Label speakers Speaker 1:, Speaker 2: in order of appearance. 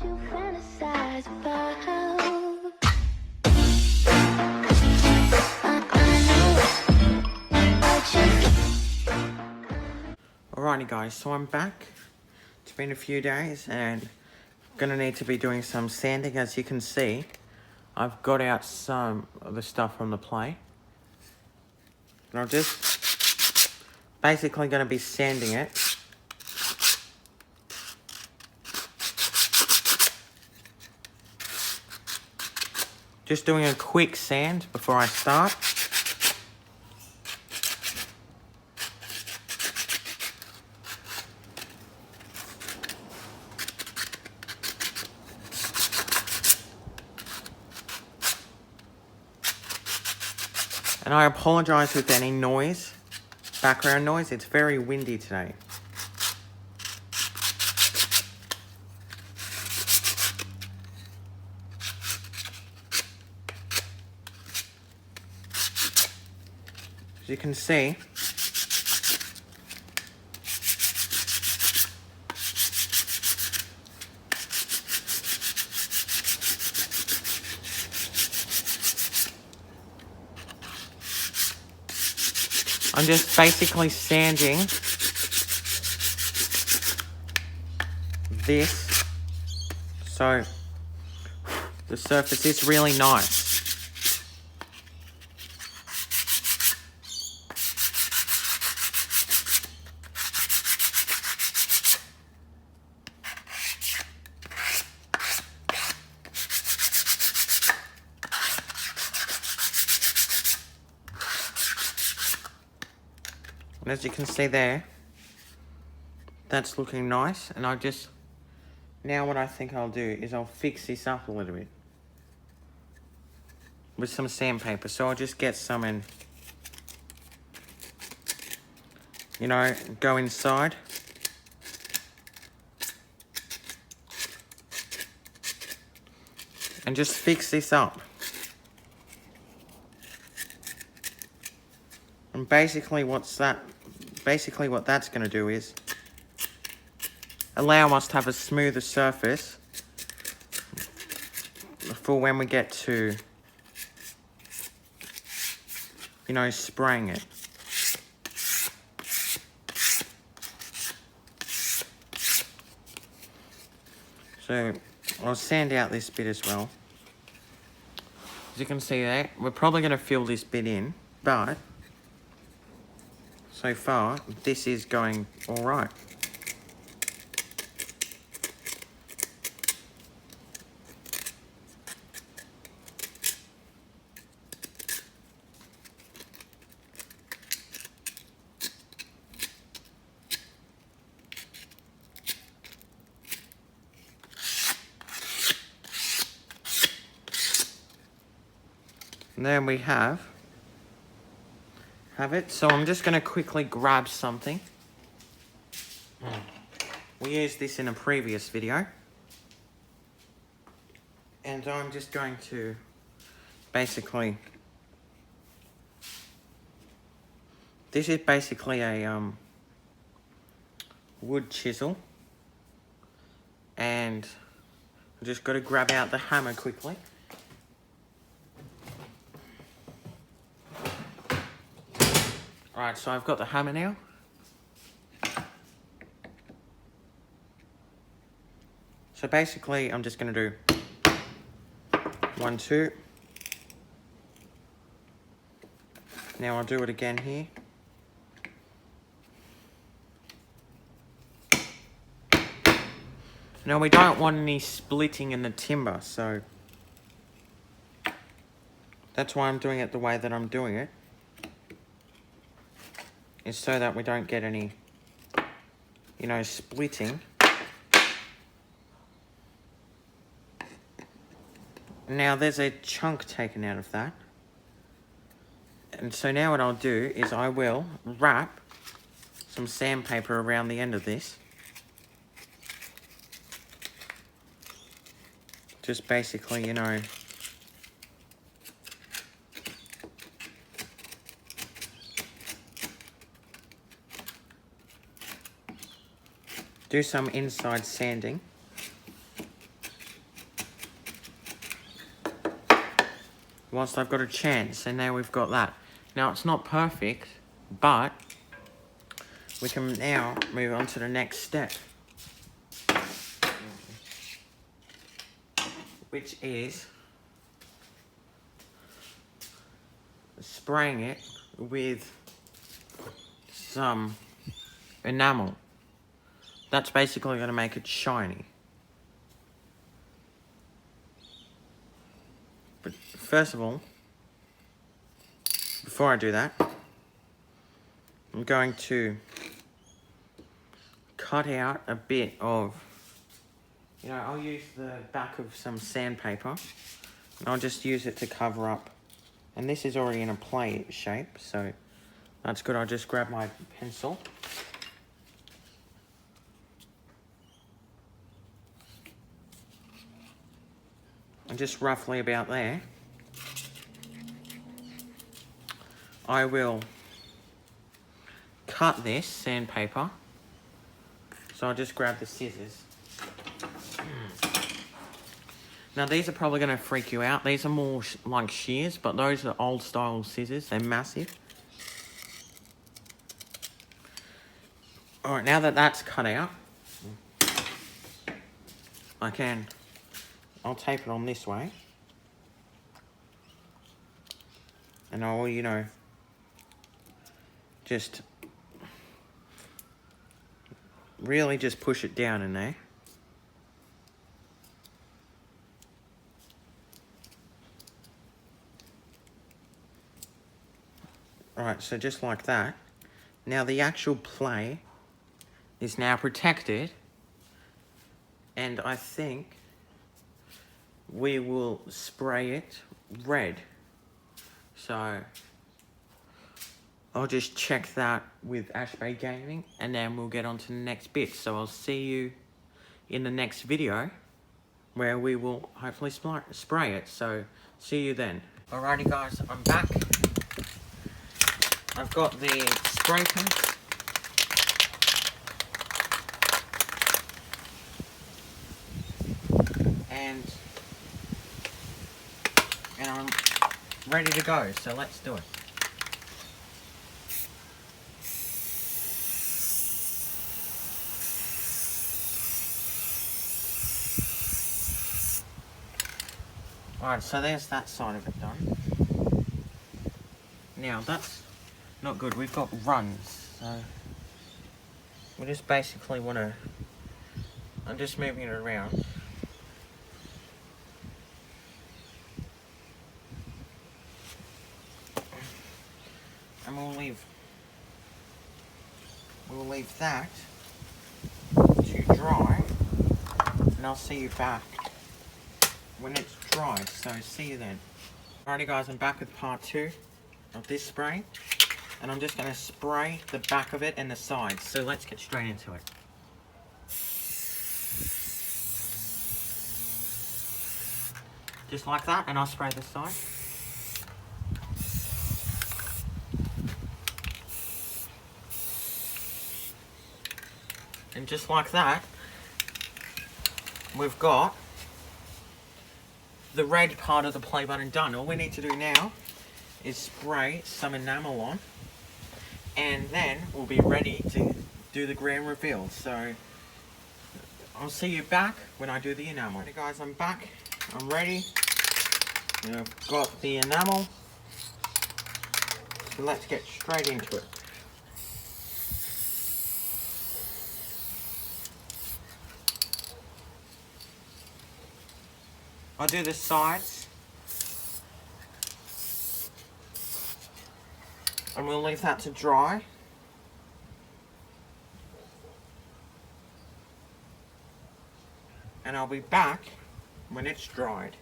Speaker 1: you fantasize about.
Speaker 2: Alrighty guys, so I'm back. It's been a few days and I'm gonna need to be doing some sanding. As you can see, I've got out some of the stuff from the play. And I'm just basically gonna be sanding it. Just doing a quick sand before I start. And I apologise with any noise, background noise. It's very windy today. As you can see, I'm just basically sanding this, so the surface is really nice. And as you can see there, that's looking nice. And now what I think I'll do is I'll fix this up a little bit with some sandpaper. So I'll just get some and, you know, go inside. And just fix this up. And basically what that's going to do is allow us to have a smoother surface for when we get to, you know, spraying it. So I'll sand out this bit as well. As you can see there, we're probably going to fill this bit in, but so far, this is going all right. And then we have it. So I'm just going to quickly grab something. We used this in a previous video. And I'm just going to basically, this is basically a wood chisel. And I've just got to grab out the hammer quickly. Alright, so I've got the hammer now. So basically, I'm just going to do 1, 2. Now I'll do it again here. Now we don't want any splitting in the timber, so that's why I'm doing it the way that I'm doing it. Is so that we don't get any, you know, splitting. Now there's a chunk taken out of that. And so now what I'll do is I will wrap some sandpaper around the end of this. Just basically, you know, do some inside sanding. whilst I've got a chance, and now we've got that. Now it's not perfect, but we can now move on to the next step, which is spraying it with some enamel. That's basically going to make it shiny. But first of all, before I do that, I'm going to cut out a bit of, I'll use the back of some sandpaper, and I'll just use it to cover up. And this is already in a plate shape, so that's good. I'll just grab my pencil. And just roughly about there, I will cut this sandpaper. So I'll just grab the scissors. Now these are probably going to freak you out. These are more like shears, but those are old style scissors. They're massive. Alright, now that that's cut out, I'll tape it on this way. And I'll, just really just push it down in there. Alright, so just like that. Now the actual play is now protected, and I think we will spray it red. So I'll just check that with Ash Bay Gaming, and then we'll get on to the next bit. So I'll see you in the next video, where we will hopefully spray it. So see you then. Alrighty guys, I'm back. I've got the spray paint. And I'm ready to go, so let's do it. Alright, so there's that side of it done. Now that's not good, we've got runs, so we just basically want to, I'm just moving it around. And we'll leave that to dry, and I'll see you back when it's dry, so see you then. Alrighty guys, I'm back with part 2 of this spray, and I'm just going to spray the back of it and the sides, so let's get straight into it. Just like that, and I'll spray this side. And just like that, we've got the red part of the play button done. All we need to do now is spray some enamel on, and then we'll be ready to do the grand reveal. So I'll see you back when I do the enamel. Alright guys, I'm back. I'm ready. I've got the enamel. So let's get straight into it. I'll do the sides, and we'll leave that to dry. And I'll be back when it's dried.